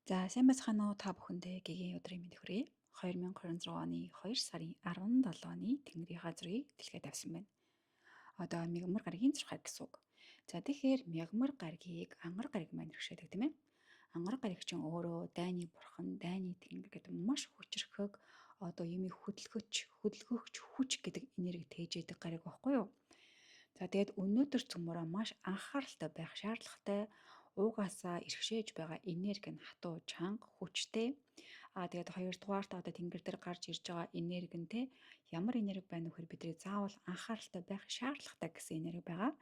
За сайн байцгаана уу та бүхэндээ гэгийн өдрийн мэнд хүргэе. 2026 оны 2 сарын 17-ны Тэнгэрийн зургийг дэлхийд авсан байна. Одоо мягмар гарагийн 6 гэсэн үг. За тэгэхээр мягмар гарагийг ангар гараг маань хэрэгшээдэг тийм ээ. Ангар гараг чинь өөрөө дайны бурхан, дайны тэнгэр гэдэг маш хүчрхэг одоо юмыг хөдөлгөгч хүч гэдэг энерги тээжээдэг гараг байхгүй юу? За тэгээд өнөөдөр цөмөрөө маш анхааралтай байх шаардлагатай уугаасаа иргэшээж байгаа энерги нь хатуу чанга хүчтэй. Тэгээд хоёрдугаарт одоо тэнгэр дээр гарч ирж байгаа энерги нь те ямар энерги байна вэ гэхээр бидний заавал анхааралтай байх шаардлагатай гэсэн энерги байгаа.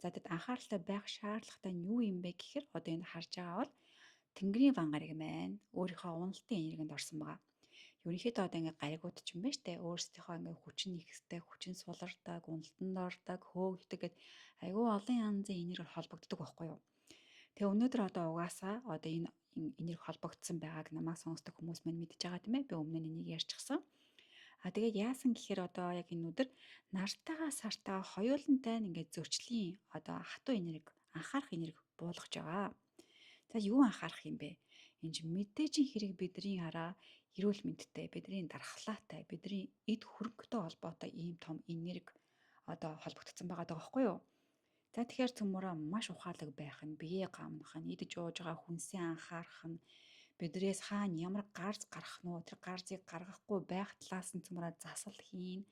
За тэгэд анхааралтай байх шаардлагатай нь юу юм бэ гэхээр одоо энэ харж байгаа бол тэнгэрийн ван гараг маань өөрийнхөө уналтын энергинд орсон байгаа. Ерөнхийдөө одоо ингээ гаригууд ч юм байна штэ өөрсдийнхөө ингээ хүчин ихсдэг, хүчин сулардаг, уналтанд ордог, хөөгддөг гэд айгүй олон янзын энерги холбогддог байхгүй юу. Тэгээ өнөөдөр одоо угаасаа одоо энэ энерги холбогдсон байгааг намайг сонсдог хүмүүс маань мэдж байгаа тийм ээ. Би өмнө нь энийг ярьчихсан. Тэгээд яасан гэхээр одоо яг энэ өдөр нартайгаа сартайгаа хоёулантай нь ингээ зөрчлийн одоо хатуу энерги, анхаарах энерги буулгаж байгаа. За юу анхаарах юм бэ? Энэ чинь мэдээж хэрэг бидний хараа эрүүл мэндтэй, бидний дархлаатай, бидний эд хөрөнгөтэй холбоотой ийм том энерги одоо холбогдсон байгаа даа байхгүй юу? За тэгэхээр цөмөрөө маш ухаалаг байх нь, биеэ гамнах нь, идэж ууж байгаа хүнсээ анхаарах нь, бидрээс хаана ямар гарц гарах нь уу, тэр гарцыг гаргахгүй байх талаас нь цөмөрөө засал хийн.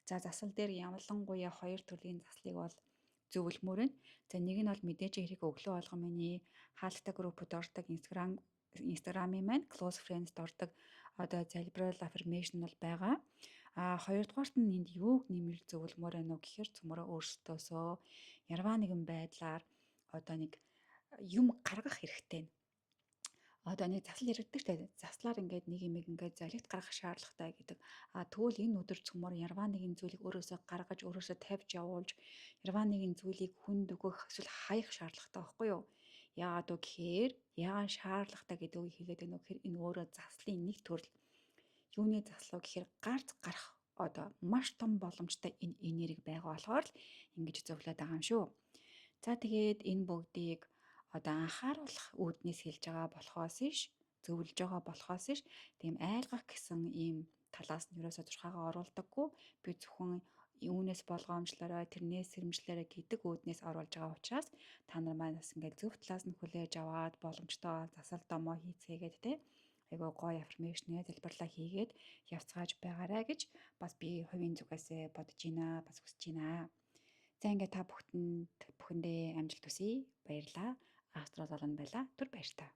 За засал дээр ямлангуяа хоёр төрлийн заслыг бол зөвлөмөр нь. За нэг нь бол мэдээж хэрэг өглөө болгон миний хаалттай группд ордог Instagram-ийн маань close friends-д ордог одоо залбирал affirmation бол байгаа. Хоёрдугаарт нь энд юуг нэмэр зөвлөмөр байна уу гэхээр цөмөрөө өөрсдөөсөө ярваа нэгэн байдлаар одоо нэг юм гаргах хэрэгтэй. Одоо нэг засал яригддаг шүү дээ. Заслаар ингээд нэг юм ингээд залгит гаргах шаардлагатай гэдэг. Тэгвэл энэ өдөр цөмөр ярваа нэгэн зүйлийг өөрөөсөө гаргаж, өөрөөсөө тавьж явуулж, ярваа нэгэн зүйлийг хүнд өгөх эсвэл хаях шаардлагатай байхгүй юу? Яагаад вэ гэхээр яагаад шаардлагатай гэдэг үгийг хэлээд байна вэ гэхээр энэ өөрөө заслын нэг төрөл. Юуны заслуу гэхээр гарц гарах одоо маш том боломжтой энэ энерги байгаа болохоор л ингэж зөвлөд байгаа юм шүү. За тэгээд энэ бүгдийг одоо анхааруулах үүднээс хэлж байгаа болохоос иш зөвлөж байгаа болохоос иш тийм айлгах гэсэн ийм талаас нь юусоо зурхаагаа оруулдаггүй би зөвхөн үүнээс болгоомжлороо тэрнээс сэрэмжлээрээ гэдэг үүднээс оруулж байгаа учраас та нар манаас ингээд зөв талаас нь хүлээж аваад боломжтой засал домоо хийцгээгээд те айгуу гоё аффирмашн залбирлаа хийгээд явцгааж байгаарай гэж бас би хувийн зүгээсээ бодож байна бас хүсэж байна. За ингээд та бүхэндээ амжилт хүсье. Баярлалаа. Астрал болон байла. Түр баяр та.